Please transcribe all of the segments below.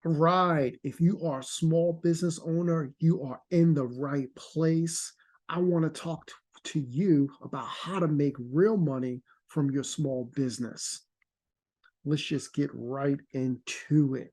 Right. If you are a small business owner, you are in the right place. I want to talk to you about how to make real money from your small business. Let's just get right into it.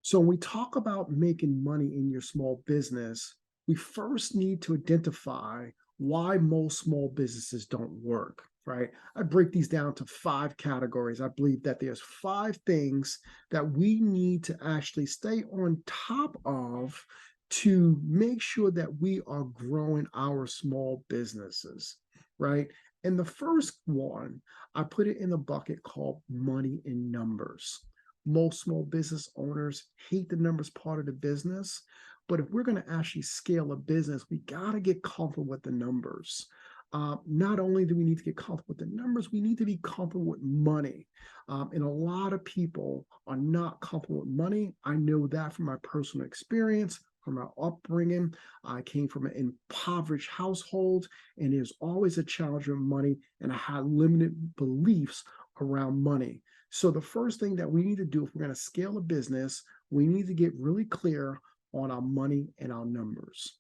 So, when we talk about making money in your small business, we first need to identify why most small businesses don't work, right? I break these down to five categories. I believe that there's five things that we need to actually stay on top of to make sure that we are growing our small businesses, right? And the first one, I put it in a bucket called money in numbers. Most small business owners hate the numbers part of the business. But if we're going to actually scale a business, we got to get comfortable with the numbers. Not only do we need to get comfortable with the numbers, we need to be comfortable with money. And a lot of people are not comfortable with money. I know that from my personal experience, from my upbringing. I came from an impoverished household, and there's always a challenge with money, and I had limited beliefs around money. So the first thing that we need to do if we're going to scale a business, we need to get really clear on our money and our numbers.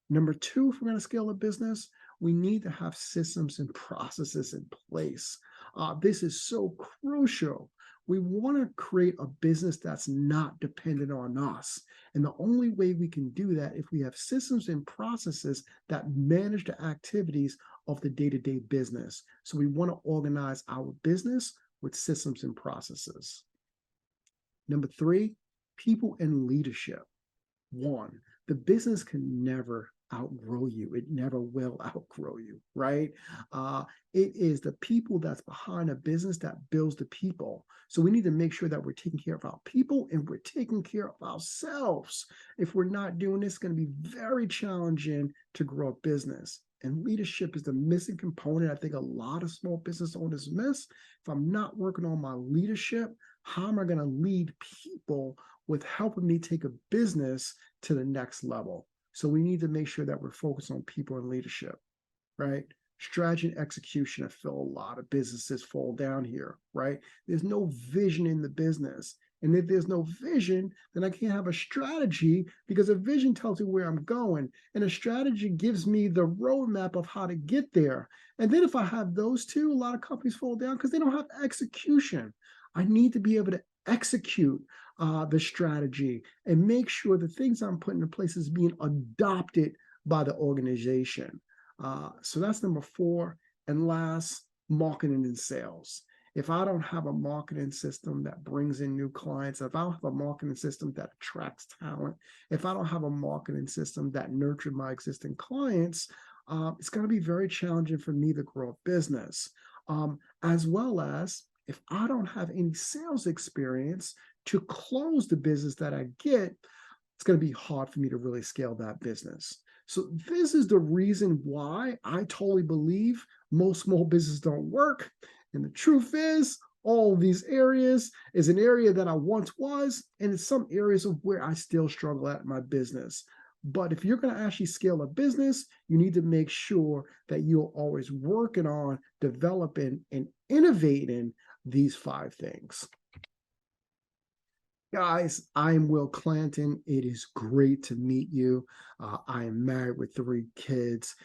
Number two, if we're going to scale a business, we need to have systems and processes in place. This is so crucial. We want to create a business that's not dependent on us. And the only way we can do that if we have systems and processes that manage the activities of the day-to-day business. So we want to organize our business with systems and processes. Number three, people and leadership. One, the business can never outgrow you. It never will outgrow you, right? It is the people that's behind a business that builds the people. So we need to make sure that we're taking care of our people and we're taking care of ourselves. If we're not doing this, it's going to be very challenging to grow a business. And leadership is the missing component I think a lot of small business owners miss. If I'm not working on my leadership, how am I going to lead people with helping me take a business to the next level? So we need to make sure that we're focused on people and leadership, right? Strategy and execution. I feel a lot of businesses fall down here, right? There's no vision in the business. And if there's no vision, then I can't have a strategy because a vision tells me where I'm going. And a strategy gives me the roadmap of how to get there. And then if I have those two, a lot of companies fall down because they don't have execution. I need to be able to execute the strategy and make sure the things I'm putting in place is being adopted by the organization. So that's number four. And last, marketing and sales. If I don't have a marketing system that brings in new clients, if I don't have a marketing system that attracts talent, if I don't have a marketing system that nurtures my existing clients, it's going to be very challenging for me to grow a business. As well as if I don't have any sales experience to close the business that I get, it's going to be hard for me to really scale that business. So this is the reason why I totally believe most small businesses don't work. And the truth is, all of these areas is an area that I once was, and it's some areas of where I still struggle at my business. But if you're going to actually scale a business, you need to make sure that you're always working on developing and innovating these five things. Guys, I'm Will Clanton. It is great to meet you. I am married with three kids.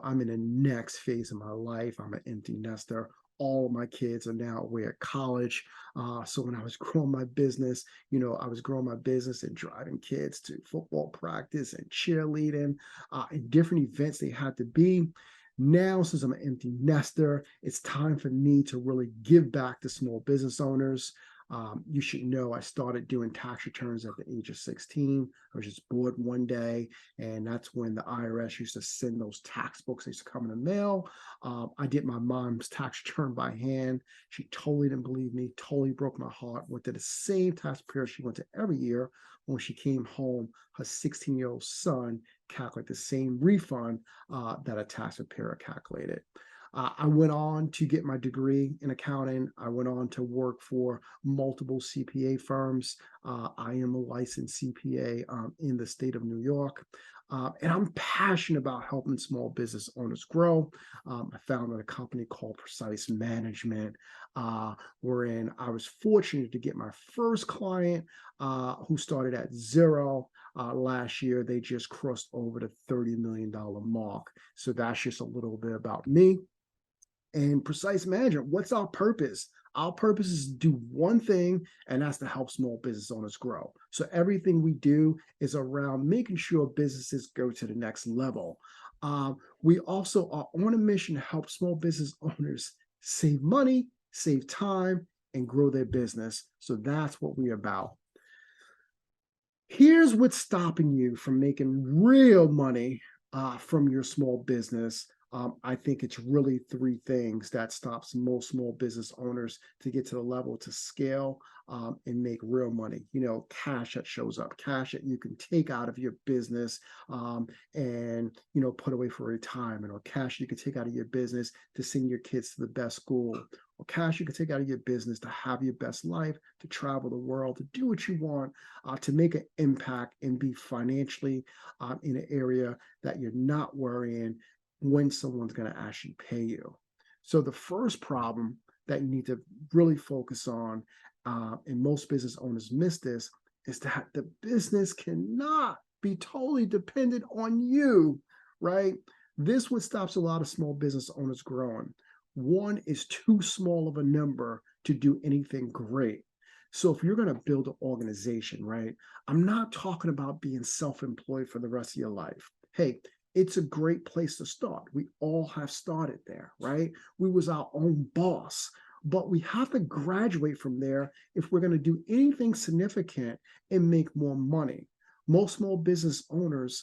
I'm in the next phase of my life. I'm an empty nester. All of my kids are now away at college. So when I was growing my business, I was growing my business and driving kids to football practice and cheerleading and different events they had to be. Now, since I'm an empty nester, it's time for me to really give back to small business owners. You should know I started doing tax returns at the age of 16. I was just bored one day, and that's when the IRS used to send those tax books. They used to come in the mail. I did my mom's tax return by hand. She totally didn't believe me, totally broke my heart. Went to the same tax preparer she went to every year. When she came home, her 16-year-old son calculated the same refund that a tax preparer calculated. I went on to get my degree in accounting. I went on to work for multiple CPA firms. I am a licensed CPA in the state of New York. And I'm passionate about helping small business owners grow. I founded a company called Precise Management, wherein I was fortunate to get my first client who started at zero. Last year, they just crossed over the $30 million mark. So that's just a little bit about me. And Precise Management, what's our purpose? Our purpose is to do one thing, and that's to help small business owners grow. So everything we do is around making sure businesses go to the next level. We also are on a mission to help small business owners save money, save time, and grow their business. So that's what we're about. Here's what's stopping you from making real money from your small business. I think it's really three things that stops most small business owners to get to the level to scale and make real money. Cash that shows up, cash that you can take out of your business and put away for retirement, or cash you can take out of your business to send your kids to the best school, or cash you can take out of your business to have your best life, to travel the world, to do what you want, to make an impact and be financially in an area that you're not worrying when someone's going to actually pay you. So the first problem that you need to really focus on, and most business owners miss this, is that the business cannot be totally dependent on you, right? This what stops a lot of small business owners growing. One is too small of a number to do anything great. So if you're going to build an organization, right, I'm not talking about being self-employed for the rest of your life. Hey, it's a great place to start. We all have started there, right? We was our own boss, but we have to graduate from there if we're going to do anything significant and make more money. Most small business owners,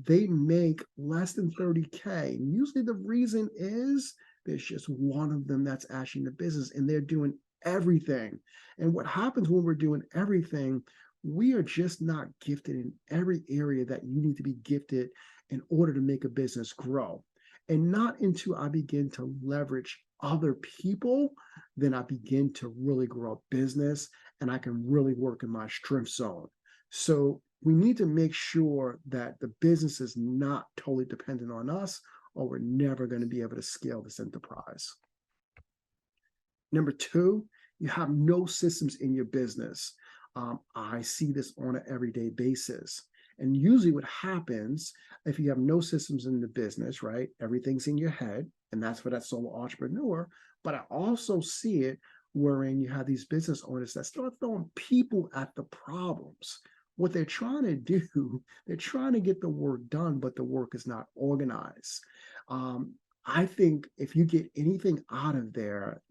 they make less than 30K. And usually the reason is there's just one of them that's actually in the business and they're doing everything. And what happens when we're doing everything, we are just not gifted in every area that you need to be gifted in order to make a business grow. And not until I begin to leverage other people, then I begin to really grow a business and I can really work in my strength zone. So we need to make sure that the business is not totally dependent on us, or we're never going to be able to scale this enterprise. Number two, you have no systems in your business. I see this on an everyday basis. And usually what happens if you have no systems in the business, right? Everything's in your head, and that's for that solo entrepreneur. But I also see it wherein you have these business owners that start throwing people at the problems. What they're trying to do, they're trying to get the work done, but the work is not organized. I think if you get anything out of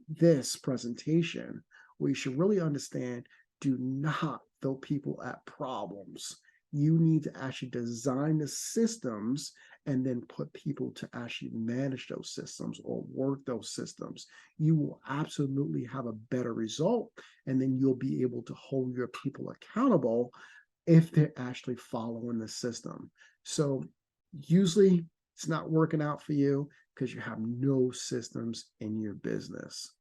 this presentation, we should really understand, do not throw people at problems. You need to actually design the systems and then put people to actually manage those systems or work those systems. You will absolutely have a better result, and then you'll be able to hold your people accountable if they're actually following the system. So usually it's not working out for you because you have no systems in your business.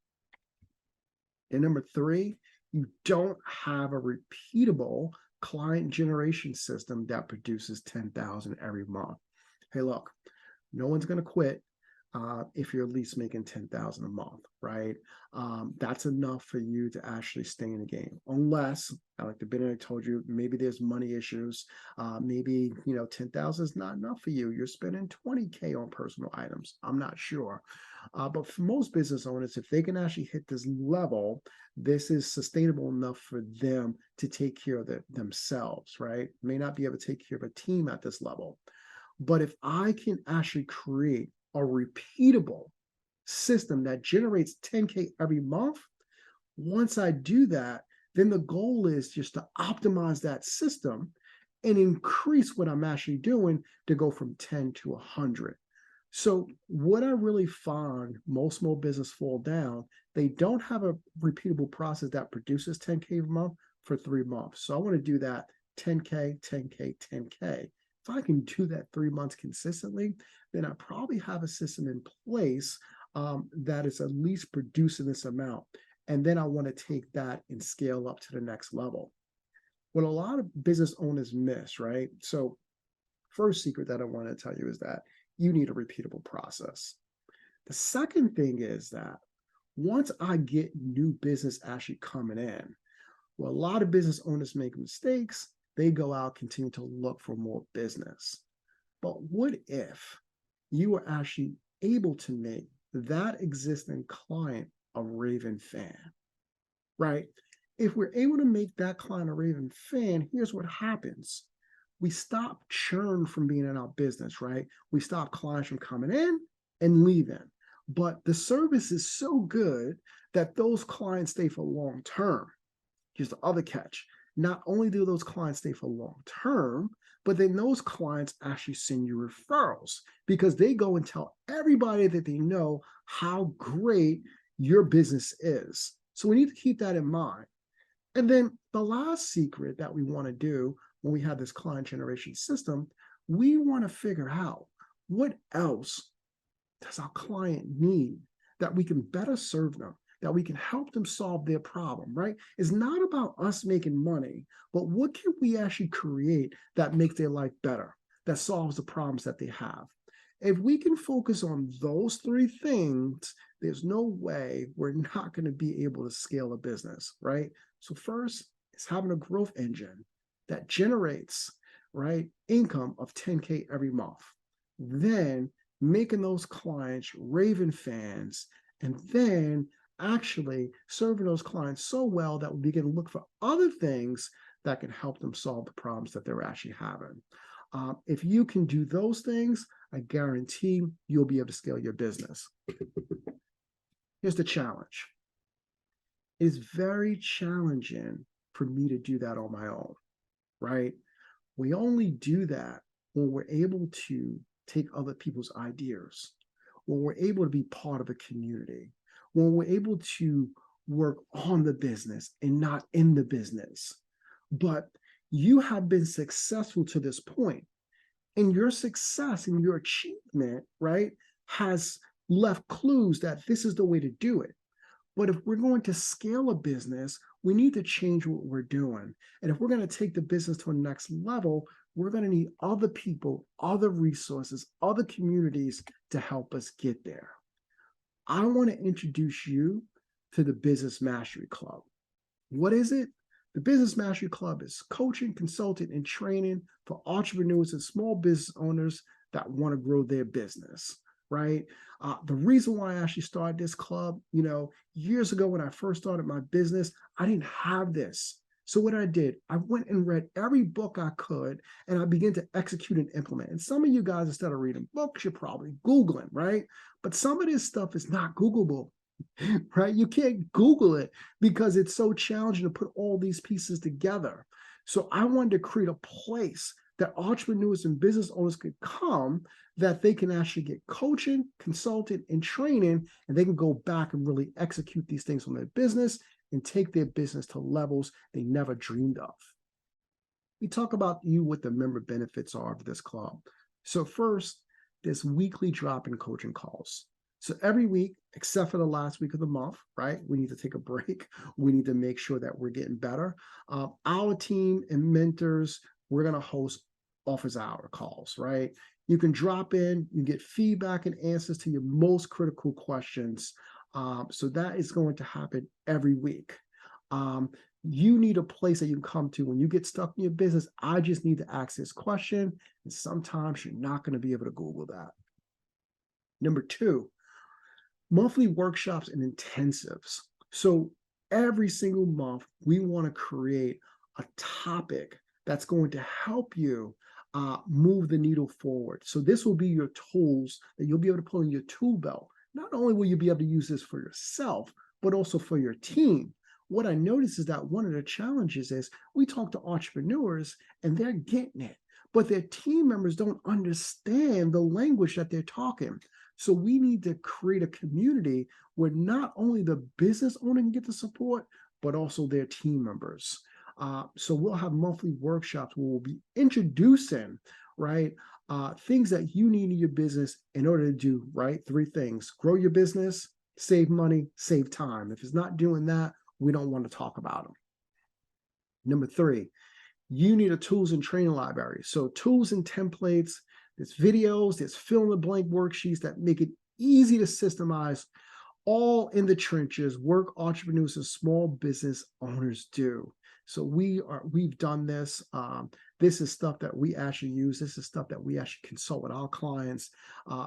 And number three, you don't have a repeatable client generation system that produces 10,000 every month. Hey, look, no one's going to quit if you're at least making 10,000 a month, right? That's enough for you to actually stay in the game. Unless, like the bit I told you, maybe there's money issues. Maybe 10,000 is not enough for you. You're spending 20K on personal items. I'm not sure. But for most business owners, if they can actually hit this level, this is sustainable enough for them to take care of themselves, right? May not be able to take care of a team at this level. But if I can actually create a repeatable system that generates 10K every month, once I do that, then the goal is just to optimize that system and increase what I'm actually doing to go from 10 to 100. So what I really find most small business fall down, they don't have a repeatable process that produces 10K a month for 3 months. So I want to do that 10K, 10K, 10K. If I can do that 3 months consistently, then I probably have a system in place that is at least producing this amount. And then I want to take that and scale up to the next level. What a lot of business owners miss, right? So first secret that I want to tell you is that you need a repeatable process. The second thing is that once I get new business actually coming in, well, a lot of business owners make mistakes. They go out, continue to look for more business. But what if you were actually able to make that existing client a raving fan, right? If we're able to make that client a raving fan, here's what happens. We stop churn from being in our business, right? We stop clients from coming in and leaving. But the service is so good that those clients stay for long term. Here's the other catch. Not only do those clients stay for long term, but then those clients actually send you referrals because they go and tell everybody that they know how great your business is. So we need to keep that in mind. And then the last secret that we want to do when we have this client generation system, we want to figure out what else does our client need that we can better serve them, that we can help them solve their problem, right? It's not about us making money, but what can we actually create that makes their life better, that solves the problems that they have? If we can focus on those three things, there's no way we're not going to be able to scale a business, right? So first, it's having a growth engine that generates, right, income of 10K every month. Then making those clients raving fans, and then actually serving those clients so well that we begin to look for other things that can help them solve the problems that they're actually having. If you can do those things, I guarantee you'll be able to scale your business. Here's the challenge. It's very challenging for me to do that on my own, right? We only do that when we're able to take other people's ideas, when we're able to be part of a community, when we're able to work on the business and not in the business. But you have been successful to this point, and your success and your achievement, right, has left clues that this is the way to do it. But if we're going to scale a business, we need to change what we're doing. And if we're going to take the business to a next level, we're going to need other people, other resources, other communities to help us get there. I want to introduce you to the Business Mastery Club. What is it? The Business Mastery Club is coaching, consulting, and training for entrepreneurs and small business owners that want to grow their business, right? The reason why I actually started this club, years ago when I first started my business, I didn't have this. So what I did, I went and read every book I could, and I began to execute and implement. And some of you guys, instead of reading books, you're probably Googling, right? But some of this stuff is not Googleable, right? You can't Google it because it's so challenging to put all these pieces together. So I wanted to create a place that entrepreneurs and business owners could come, that they can actually get coaching, consulting, and training, and they can go back and really execute these things on their business and take their business to levels they never dreamed of. We talk about what the member benefits are of this club. So first, there's weekly drop-in coaching calls. So every week, except for the last week of the month, right? We need to take a break. We need to make sure that we're getting better. Our team and mentors, we're going to host office hour calls, right? You can drop in, you get feedback and answers to your most critical questions. So that is going to happen every week. You need a place that you can come to when you get stuck in your business. I just need to ask this question, and sometimes you're not going to be able to Google that. Number two, monthly workshops and intensives. So every single month, we want to create a topic that's going to help you move the needle forward. So this will be your tools that you'll be able to pull in your tool belt. Not only will you be able to use this for yourself, but also for your team. What I noticed is that one of the challenges is we talk to entrepreneurs and they're getting it, but their team members don't understand the language that they're talking. So we need to create a community where not only the business owner can get the support, but also their team members. So we'll have monthly workshops where we'll be introducing, right, things that you need in your business in order to do, right, three things: grow your business, save money, save time. If it's not doing that, we don't want to talk about them. Number three, you need a tools and training library. So tools and templates, there's videos, there's fill in the blank worksheets that make it easy to systemize all in the trenches work entrepreneurs and small business owners do. So we've done this. This is stuff that we actually use. This is stuff that we actually consult with our clients.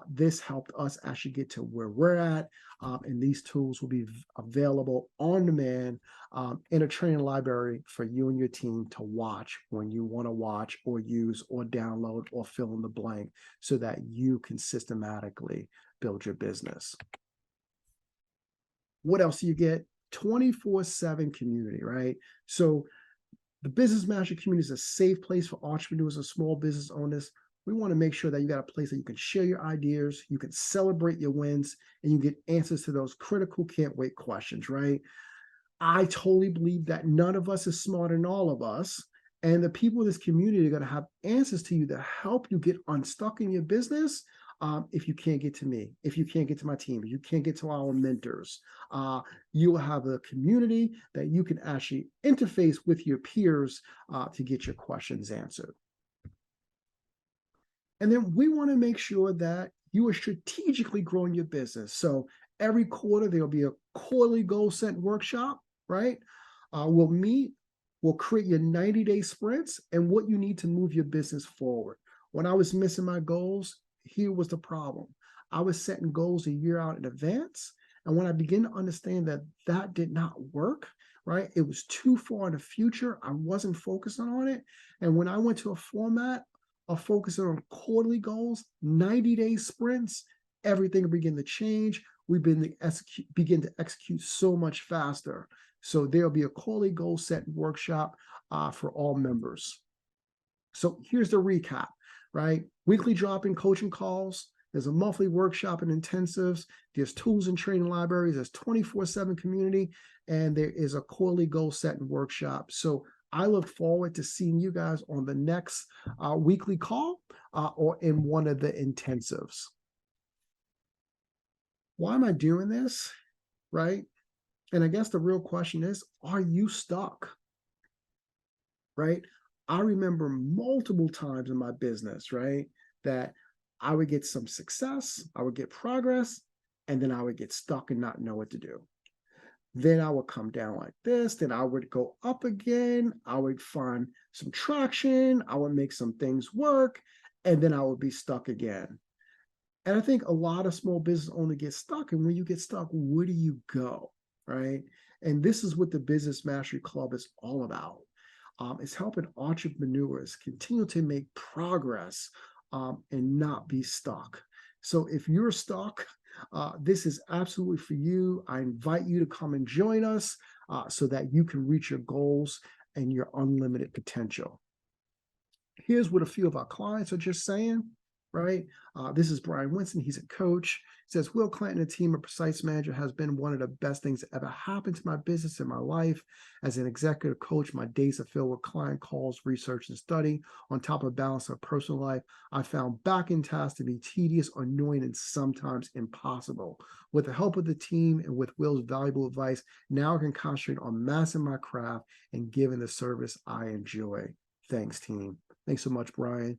This helped us actually get to where we're at. And these tools will be available on demand in a training library for you and your team to watch when you want to watch or use or download or fill in the blank so that you can systematically build your business. What else do you get? 24/7 community, right? So the Business Mastery community is a safe place for entrepreneurs and small business owners. We want to make sure that you got a place that you can share your ideas, you can celebrate your wins, and you get answers to those critical can't wait questions, right? I totally believe that none of us is smarter than all of us. And the people in this community are going to have answers to you to help you get unstuck in your business. If you can't get to me, if you can't get to my team, if you can't get to our mentors, you will have a community that you can actually interface with your peers to get your questions answered. And then we want to make sure that you are strategically growing your business. So every quarter, there'll be a quarterly goal set workshop, right? We'll meet, we'll create your 90-day sprints and what you need to move your business forward. When I was missing my goals, here was the problem. I was setting goals a year out in advance. And when I began to understand that that did not work, right? It was too far in the future. I wasn't focusing on it. And when I went to a format of focusing on quarterly goals, 90-day sprints, everything began to change. We begin to execute so much faster. So there'll be a quarterly goal set workshop for all members. So here's the recap, right? Weekly drop-in coaching calls. There's a monthly workshop and intensives. There's tools and training libraries. There's 24/7 community. And there is a quarterly goal setting workshop. So I look forward to seeing you guys on the next weekly call or in one of the intensives. Why am I doing this, right? And I guess the real question is, are you stuck, right? I remember multiple times in my business, right, that I would get some success, I would get progress, and then I would get stuck and not know what to do. Then I would come down like this, then I would go up again, I would find some traction, I would make some things work, and then I would be stuck again. And I think a lot of small business owners get stuck. And when you get stuck, where do you go, right? And this is what the Business Mastery Club is all about. It's helping entrepreneurs continue to make progress and not be stuck. So if you're stuck, this is absolutely for you. I invite you to come and join us so that you can reach your goals and your unlimited potential. Here's what a few of our clients are just saying, right? This is Brian Winston. He's a coach. He says, Will Clinton, a team of Precise Manager, has been one of the best things that ever happened to my business and my life. As an executive coach, my days are filled with client calls, research, and study. On top of balance of personal life, I found back-end tasks to be tedious, annoying, and sometimes impossible. With the help of the team and with Will's valuable advice, now I can concentrate on mastering my craft and giving the service I enjoy. Thanks, team. Thanks so much, Brian.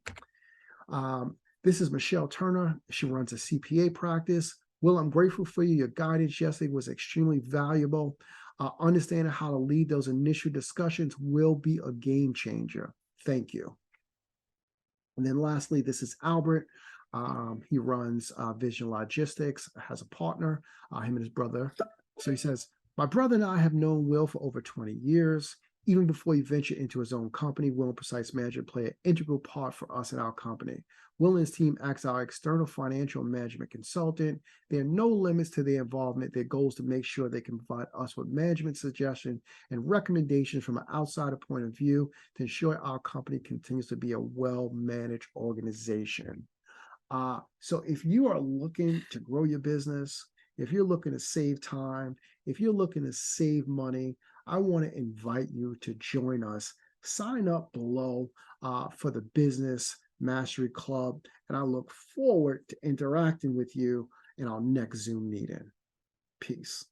This is Michelle Turner. She runs a CPA practice. Will, I'm grateful for you. Your guidance yesterday was extremely valuable. Understanding how to lead those initial discussions will be a game changer. Thank you. And then lastly, this is Albert. He runs Vision Logistics, has a partner, him and his brother. So he says, my brother and I have known Will for over 20 years. Even before he ventured into his own company, Will and Precise Manager play an integral part for us in our company. Will and his team acts our external financial management consultant. There are no limits to their involvement. Their goal is to make sure they can provide us with management suggestions and recommendations from an outsider point of view to ensure our company continues to be a well-managed organization. So if you are looking to grow your business, if you're looking to save time, if you're looking to save money, I want to invite you to join us. Sign up below for the Business Mastery Club, and I look forward to interacting with you in our next Zoom meeting. Peace.